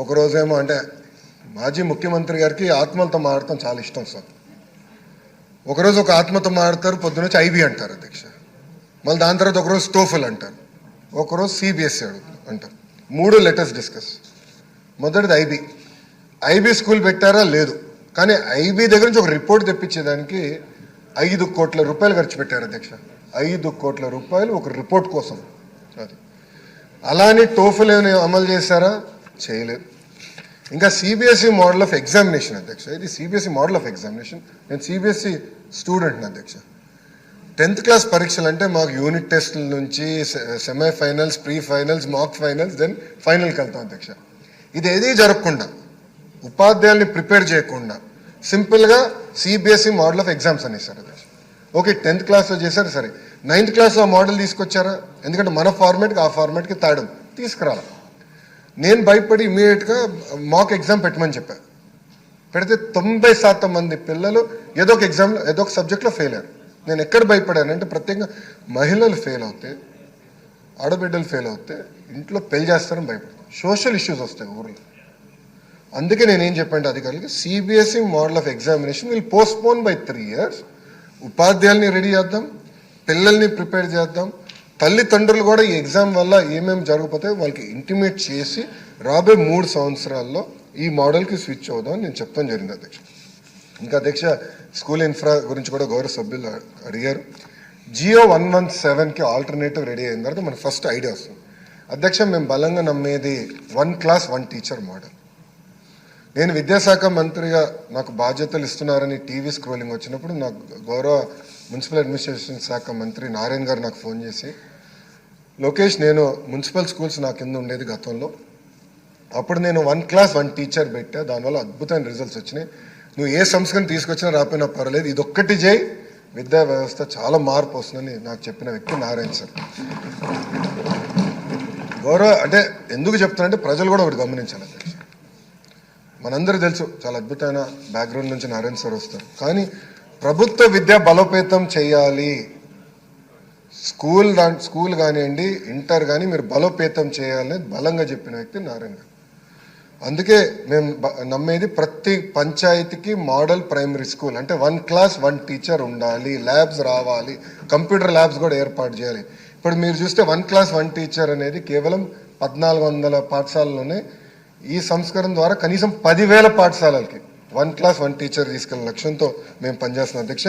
ఒకరోజేమో అంటే మాజీ ముఖ్యమంత్రి గారికి ఆత్మలతో మాడటం చాలా ఇష్టం సార్. ఒకరోజు ఒక ఆత్మతో మాడతారు, పొద్దునొచ్చి ఐబీ అంటారు అధ్యక్ష. మళ్ళీ దాని తర్వాత ఒకరోజు టోఫల్ అంటారు, ఒకరోజు సిబిఎస్ఈ అంటారు. 3 లెటర్స్ డిస్కస్. మొదటిది ఐబీ స్కూల్ పెట్టారా లేదు, కానీ ఐబీ దగ్గర నుంచి ఒక రిపోర్ట్ తెప్పించేదానికి 5 కోట్ల రూపాయలు ఖర్చు పెట్టారు అధ్యక్ష. 5 కోట్ల రూపాయలు ఒక రిపోర్ట్ కోసం. అది అలానే టోఫల్ ఏమైనా అమలు చేశారా? చేయలేదు. ఇంకా సిబిఎస్ఈ మోడల్ ఆఫ్ ఎగ్జామినేషన్ అధ్యక్ష. ఇది సిబిఎస్ఈ మోడల్ ఆఫ్ ఎగ్జామినేషన్. నేను సిబిఎస్ఈ స్టూడెంట్ని అధ్యక్ష. 10th క్లాస్ పరీక్షలు అంటే మాకు యూనిట్ టెస్టుల నుంచి సెమీఫైనల్స్, ప్రీ ఫైనల్స్, మాక్ ఫైనల్స్, దెన్ ఫైనల్కి వెళ్తాం అధ్యక్ష. ఇది ఏదీ జరగకుండా, ఉపాధ్యాయుల్ని ప్రిపేర్ చేయకుండా సింపుల్గా సిబిఎస్ఈ మోడల్ ఆఫ్ ఎగ్జామ్స్ అనేసారు అధ్యక్ష. ఓకే, 10th క్లాస్లో చేశారు సరే, 9th క్లాస్లో ఆ మోడల్ తీసుకొచ్చారా? ఎందుకంటే మన ఫార్మాట్కి ఆ ఫార్మాట్కి తాడు తీసుకురాలి. నేను భయపడి ఇమీడియట్గా మాక్ ఎగ్జామ్ పెట్టమని చెప్పాను. పెడితే 90% మంది పిల్లలు ఏదో ఒక ఎగ్జామ్లో ఏదో ఒక సబ్జెక్ట్లో ఫెయిల్ అయ్యారు. నేను ఎక్కడ భయపడానంటే ప్రత్యేకంగా మహిళలు ఫెయిల్ అవుతే, ఆడబిడ్డలు ఫెయిల్ అవుతే ఇంట్లో పెళ్లి చేస్తారని భయపడతాను. సోషల్ ఇష్యూస్ వస్తాయి ఊర్లో. అందుకే నేనేం చెప్పండి అధికారులకి, CBSE model of examination will postpone by 3 years. ఉపాధ్యాయుల్ని రెడీ చేద్దాం, పిల్లల్ని ప్రిపేర్ చేద్దాం, తల్లిదండ్రులు కూడా ఈ ఎగ్జామ్ వల్ల ఏమేమి జరగకపోతే వాళ్ళకి ఇంటిమేట్ చేసి రాబోయే 3 సంవత్సరాల్లో ఈ మోడల్కి స్విచ్ అవుదాం నేను చెప్తాను జరిగింది అధ్యక్ష. ఇంకా అధ్యక్ష, స్కూల్ ఇన్ఫ్రా గురించి కూడా గౌరవ సభ్యులు అడిగారు. జియో 117కి ఆల్టర్నేటివ్ రెడీ అయిన తర్వాత మన ఫస్ట్ ఐడియా వస్తుంది అధ్యక్ష. మేము బలంగా నమ్మేది 1 class 1 teacher మోడల్. నేను విద్యాశాఖ మంత్రిగా నాకు బాధ్యతలు ఇస్తున్నారని టీవీ స్క్రోలింగ్ వచ్చినప్పుడు నాకు గౌరవ మున్సిపల్ అడ్మినిస్ట్రేషన్ శాఖ మంత్రి నారాయణ గారు నాకు ఫోన్ చేసి, లోకేష్, నేను మున్సిపల్ స్కూల్స్ నా కింద ఉండేది గతంలో, అప్పుడు నేను 1 class 1 teacher పెట్టా, దానివల్ల అద్భుతమైన రిజల్ట్స్ వచ్చినాయి. నువ్వు ఏ సంస్కరణ తీసుకొచ్చినా రాపోయినా పర్వాలేదు, ఇదొక్కటి చేయి, విద్యా వ్యవస్థ చాలా మార్పు వస్తుందని నాకు చెప్పిన వ్యక్తి నారాయణ సార్. గౌరవ అంటే ఎందుకు చెప్తానంటే ప్రజలు కూడా ఒకటి గమనించాలి అధ్యక్ష. మనందరూ తెలుసు చాలా అద్భుతమైన బ్యాక్గ్రౌండ్ నుంచి నారాయణ సార్ వస్తారు, కానీ ప్రభుత్వ విద్య బలోపేతం చేయాలి, స్కూల్ కానివ్వండి, ఇంటర్ కానీ మీరు బలోపేతం చేయాలని బలంగా చెప్పిన వ్యక్తి నారాయణ గారు. అందుకే మేము నమ్మేది ప్రతి పంచాయతీకి మోడల్ ప్రైమరీ స్కూల్ అంటే 1 class 1 teacher ఉండాలి, ల్యాబ్స్ రావాలి, కంప్యూటర్ ల్యాబ్స్ కూడా ఏర్పాటు చేయాలి. ఇప్పుడు మీరు చూస్తే 1 class 1 teacher అనేది కేవలం 1400 పాఠశాలలోనే. ఈ సంస్కరణ ద్వారా కనీసం 10,000 పాఠశాలలకి 1 class 1 teacher తీసుకెళ్ళిన లక్ష్యంతో మేము పనిచేస్తున్నాం అధ్యక్ష.